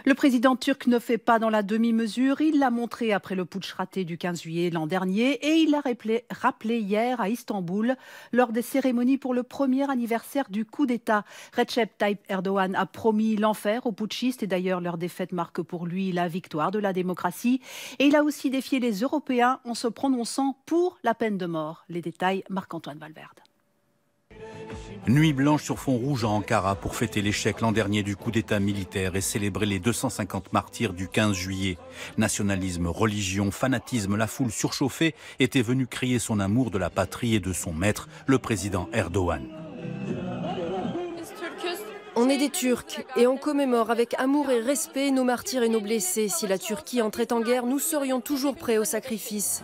Le président turc ne fait pas dans la demi-mesure. Il l'a montré après le putsch raté du 15 juillet l'an dernier et il l'a rappelé hier à Istanbul lors des cérémonies pour le premier anniversaire du coup d'État. Recep Tayyip Erdogan a promis l'enfer aux putschistes et d'ailleurs leur défaite marque pour lui la victoire de la démocratie. Et il a aussi défié les Européens en se prononçant pour la peine de mort. Les détails, Marc-Antoine Valverde. Nuit blanche sur fond rouge à Ankara pour fêter l'échec l'an dernier du coup d'État militaire et célébrer les 250 martyrs du 15 juillet. Nationalisme, religion, fanatisme, la foule surchauffée était venue crier son amour de la patrie et de son maître, le président Erdogan. On est des Turcs et on commémore avec amour et respect nos martyrs et nos blessés. Si la Turquie entrait en guerre, nous serions toujours prêts au sacrifice.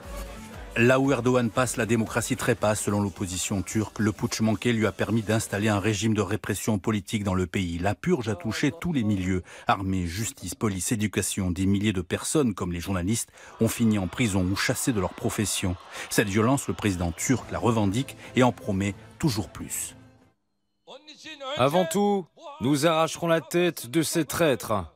Là où Erdogan passe, la démocratie trépasse selon l'opposition turque. Le putsch manqué lui a permis d'installer un régime de répression politique dans le pays. La purge a touché tous les milieux. Armée, justice, police, éducation. Des milliers de personnes, comme les journalistes, ont fini en prison ou chassées de leur profession. Cette violence, le président turc la revendique et en promet toujours plus. Avant tout, nous arracherons la tête de ces traîtres.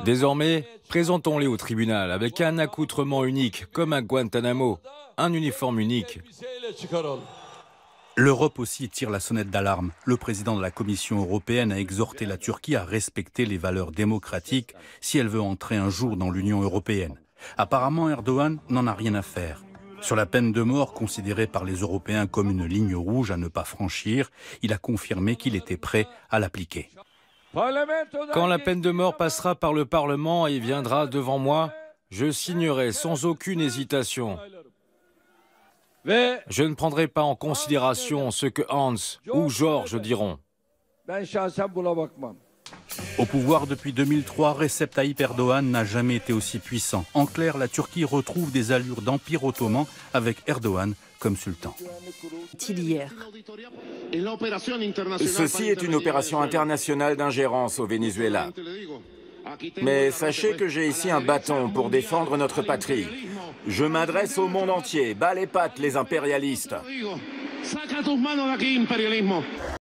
Désormais, présentons-les au tribunal avec un accoutrement unique, comme à Guantanamo, un uniforme unique. L'Europe aussi tire la sonnette d'alarme. Le président de la Commission européenne a exhorté la Turquie à respecter les valeurs démocratiques si elle veut entrer un jour dans l'Union européenne. Apparemment, Erdogan n'en a rien à faire. Sur la peine de mort, considérée par les Européens comme une ligne rouge à ne pas franchir, il a confirmé qu'il était prêt à l'appliquer. Quand la peine de mort passera par le Parlement et viendra devant moi, je signerai sans aucune hésitation. Je ne prendrai pas en considération ce que Hans ou Georges diront. Au pouvoir depuis 2003, Recep Tayyip Erdogan n'a jamais été aussi puissant. En clair, la Turquie retrouve des allures d'empire ottoman avec Erdogan comme sultan. Hier. Ceci est une opération internationale d'ingérence au Venezuela. Mais sachez que j'ai ici un bâton pour défendre notre patrie. Je m'adresse au monde entier. Bas les pattes, les impérialistes.